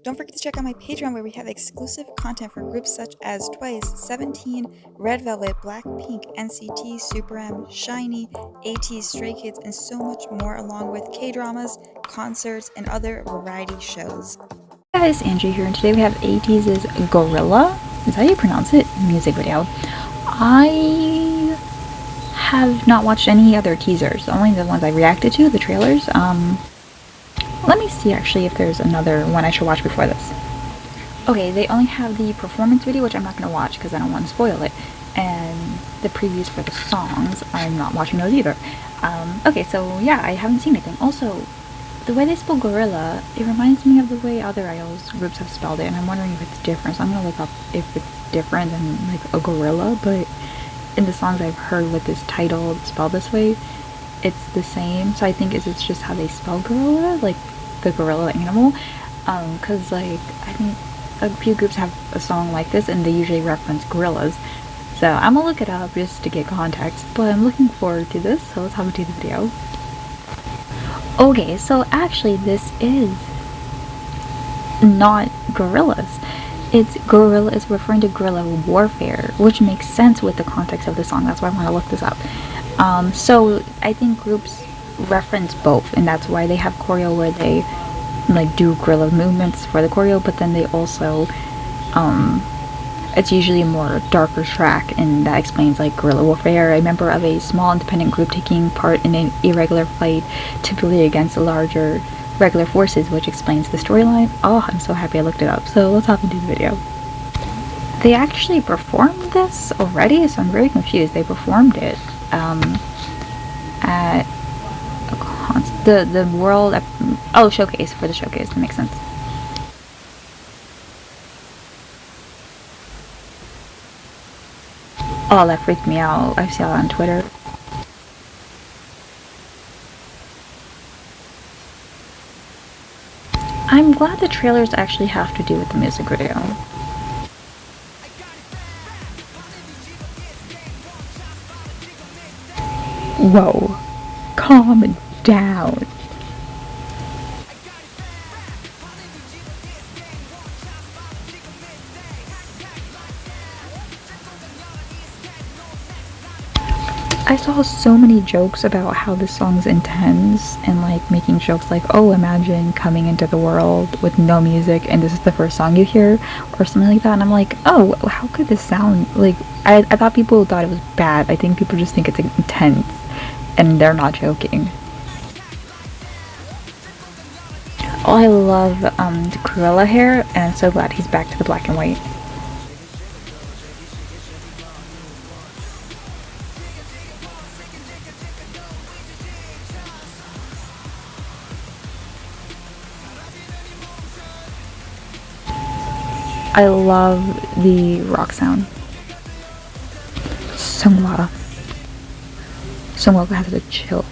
Don't forget to check out my Patreon where we have exclusive content for groups such as Twice, 17, Red Velvet, Blackpink, NCT, Super M, Shiny, ATEEZ, Stray Kids, and so much more, along with K-dramas, concerts, and other variety shows. Hey guys, Angie here, and today we have ATEEZ's Guerrilla, is that how you pronounce it? Music video. I have not watched any other teasers, only the ones I reacted to, the trailers. Let me see actually if there's another one I should watch before this. Okay, they only have the performance video, which I'm not going to watch because I don't want to spoil it, and the previews for the songs, I'm not watching those either. Okay, so yeah, I haven't seen anything. Also, the way they spell Guerrilla, it reminds me of the way other idols groups have spelled it, and I'm wondering if it's different. So I'm gonna look up if it's different than like a gorilla, but in the songs I've heard with this title spelled this way, it's the same. So I think it's just how they spell gorilla, like the gorilla animal. Cause like I think a few groups have a song like this, and they usually reference gorillas. So I'm gonna look it up just to get context. But I'm looking forward to this. So let's hop into the video. Okay, so actually this is not gorillas. It's gorilla is referring to guerrilla warfare, which makes sense with the context of the song. That's why I want to look this up. So I think groups reference both, and that's why they have choreo where they like do guerrilla movements for the choreo, but then they also it's usually a more darker track, and that explains like guerrilla warfare. A member of a small independent group taking part in an irregular fight, typically against larger regular forces, which explains the storyline. Oh, I'm so happy I looked it up. So let's hop into the video. They actually performed this already, so I'm very confused. They performed it at the world showcase, for the showcase. That makes sense. Oh, that freaked me out. I saw it on Twitter. I'm glad the trailers actually have to do with the music video. Whoa. Calm down. I saw so many jokes about how this song's intense, and like making jokes like, oh, imagine coming into the world with no music and this is the first song you hear, or something like that. And I'm like, oh, how could this sound like? I thought people thought it was bad. I think people just think it's intense, and they're not joking. Oh, I love the Guerrilla hair, and I'm so glad he's back to the black and white. I love the rock sound. Sungwa. Sungwa has a chill.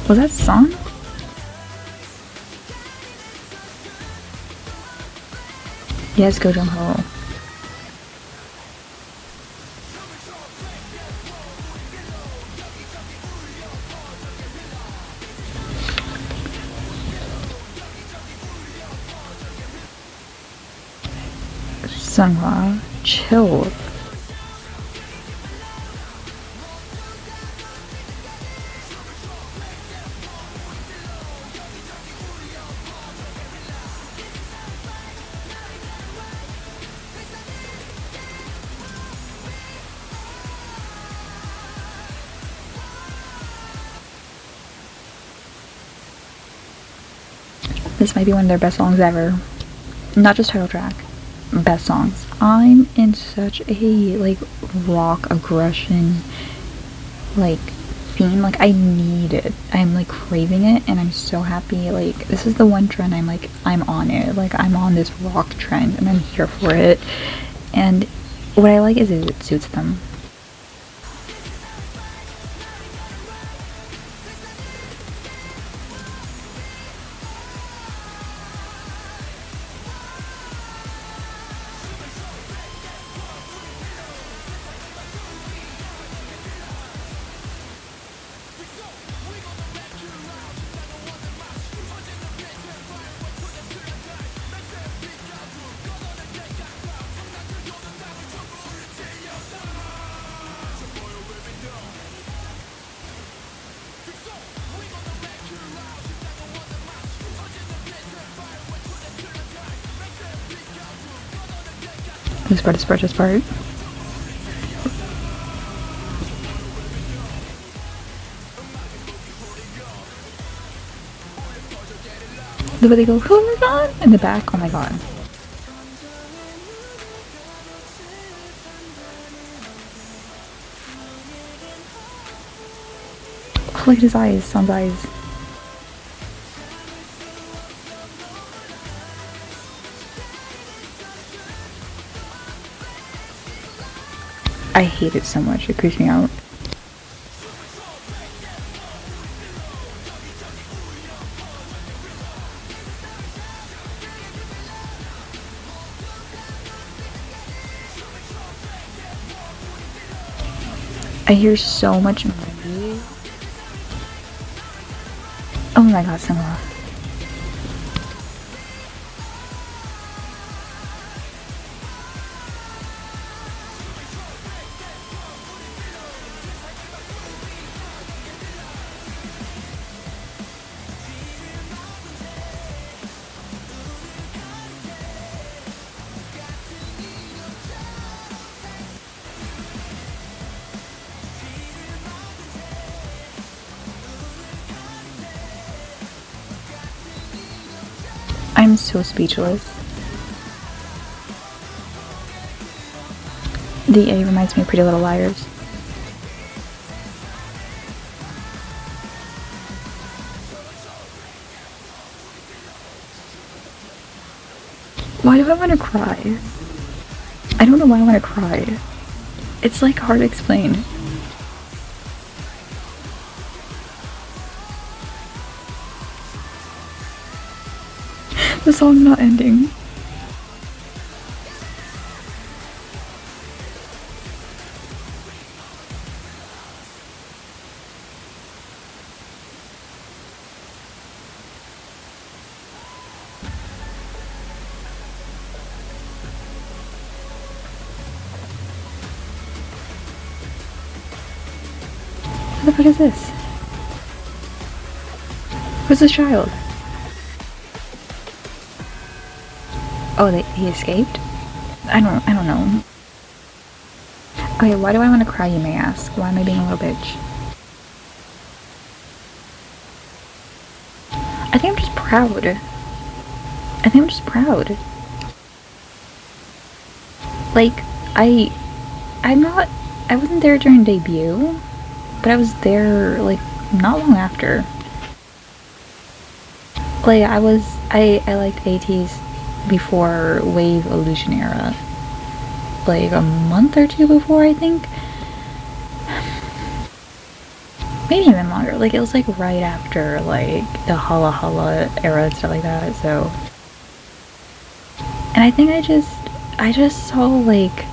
Was that song? Yes, Go Jung Ho. Sunhwa, chill. This might be one of their best songs ever. Not just title track. Best songs. I'm in such a like rock aggression like theme. Like I need it. I'm like craving it, and I'm so happy. Like this is the one trend I'm on it. Like I'm on this rock trend, and I'm here for it. And what I like is it suits them. This part. The way they go, oh my god, in the back, oh my god. Oh, look at his eyes, Son's eyes. I hate it so much, it creeps me out. I hear so much movie. Oh my god, Sungla. I'm so speechless. The A reminds me of Pretty Little Liars. Why do I want to cry? I don't know why I want to cry. It's like hard to explain. The song's not ending. What the fuck is this? Who's this child? Oh, he escaped? I don't know. Okay, why do I want to cry, you may ask? Why am I being a little bitch? I think I'm just proud. Like, I wasn't there during debut, but I was there, like, not long after. Like, I liked ATEEZ before Wave Illusion era. Like, a month or two before, I think. Maybe even longer. Like, it was, like, right after, like, the Hala Hala era and stuff like that, so. And I think I just saw, like,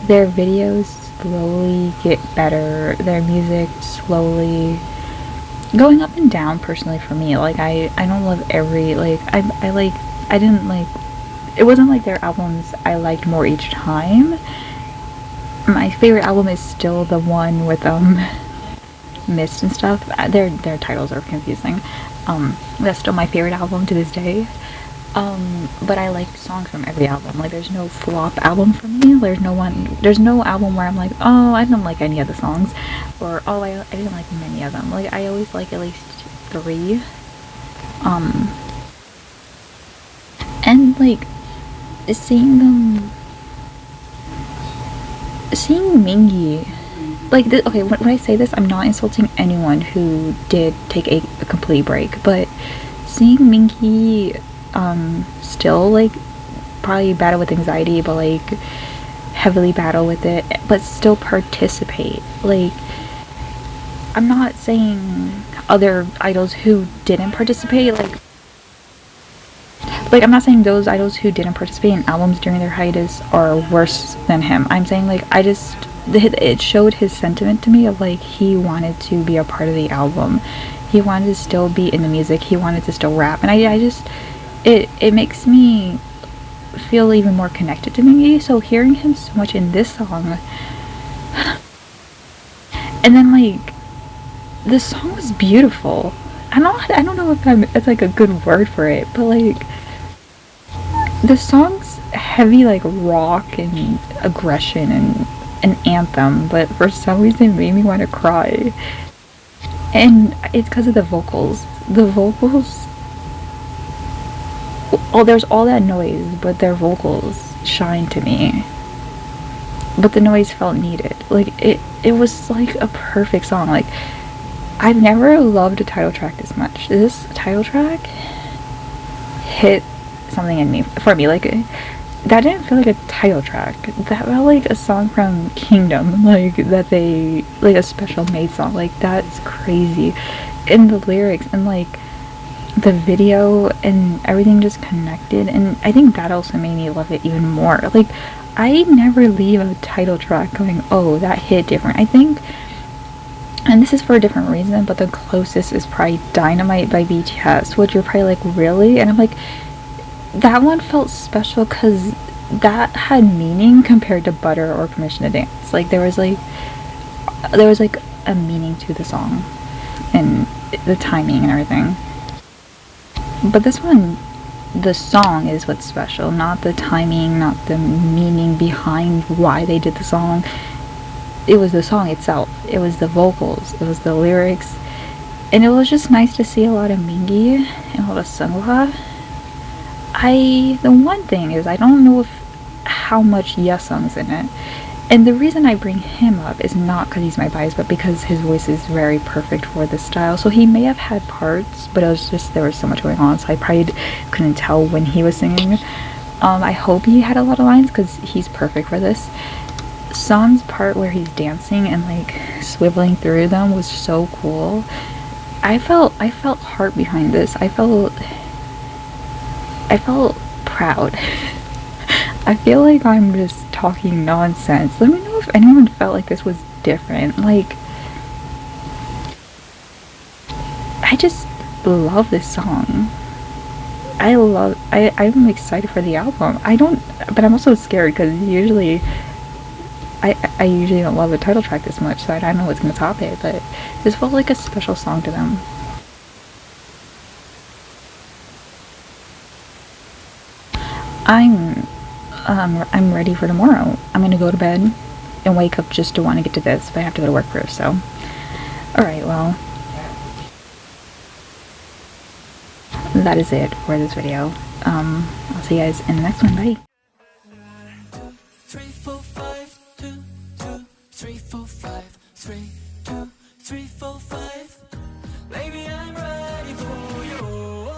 their videos slowly get better, their music slowly going up and down, personally, for me. Like, I don't love every, like, I didn't, like, it wasn't like their albums I liked more each time. My favorite album is still the one with, Mist and stuff. Their titles are confusing. That's still my favorite album to this day. But I like songs from every album. Like, there's no flop album for me. There's no album where I'm like, oh, I didn't like any of the songs, or oh, I didn't like many of them. Like, I always like at least 3. And like, seeing Mingi, like, okay, when I say this, I'm not insulting anyone who did take a complete break, but seeing Mingi still, like, probably battle with anxiety, but like heavily battle with it, but still participate. Like, I'm not saying other idols who didn't participate, like I'm not saying those idols who didn't participate in albums during their hiatus are worse than him. I'm saying, like, it showed his sentiment to me of, like, he wanted to be a part of the album. He wanted to still be in the music. He wanted to still rap. And I just, it makes me feel even more connected to Mingi. So hearing him so much in this song, and then, like, the song was beautiful. I don't know if it's like a good word for it, but like, the songs heavy like rock and aggression and an anthem, but for some reason it made me want to cry. And it's because of the vocals. The vocals, oh, there's all that noise, but their vocals shine to me. But the noise felt needed. Like it was like a perfect song. Like, I've never loved a title track this much. This title track hit something in me, for me. Like, that didn't feel like a title track. That felt like a song from Kingdom. Like, that they, like a special made song. Like, that's crazy. And the lyrics and like the video and everything just connected, and I think that also made me love it even more. Like, I never leave a title track going, oh, that hit different. I think, and this is for a different reason, but the closest is probably Dynamite by BTS, which you're probably like, really? And I'm like, that one felt special because that had meaning compared to Butter or Permission to Dance. Like, there was like a meaning to the song and the timing and everything. But this one, the song is what's special, not the timing, not the meaning behind why they did the song. It was the song itself. It was the vocals. It was the lyrics. And it was just nice to see a lot of Mingi and a lot of Sungha. The one thing is, I don't know how much Yesung's in it. And the reason I bring him up is not because he's my bias, but because his voice is very perfect for this style. So he may have had parts, but it was just, there was so much going on, so I probably couldn't tell when he was singing. I hope he had a lot of lines because he's perfect for this. Son's part where he's dancing and like swiveling through them was so cool. I felt heart behind this. I felt proud. I feel like I'm just talking nonsense. Let me know if anyone felt like this was different. Like, I just love this song. I'm excited for the album. But I'm also scared because usually I usually don't love a title track this much, so I don't know what's gonna top it, but this felt like a special song to them. I'm ready for tomorrow. I'm gonna go to bed and wake up just to want to get to this, but I have to go to work first, so. Alright, well, that is it for this video. I'll see you guys in the next one. Bye. 3, 4, 5, 2, 2, 3, 4, 5, 3, 2, 3, 4, 5. Baby, I'm ready for you.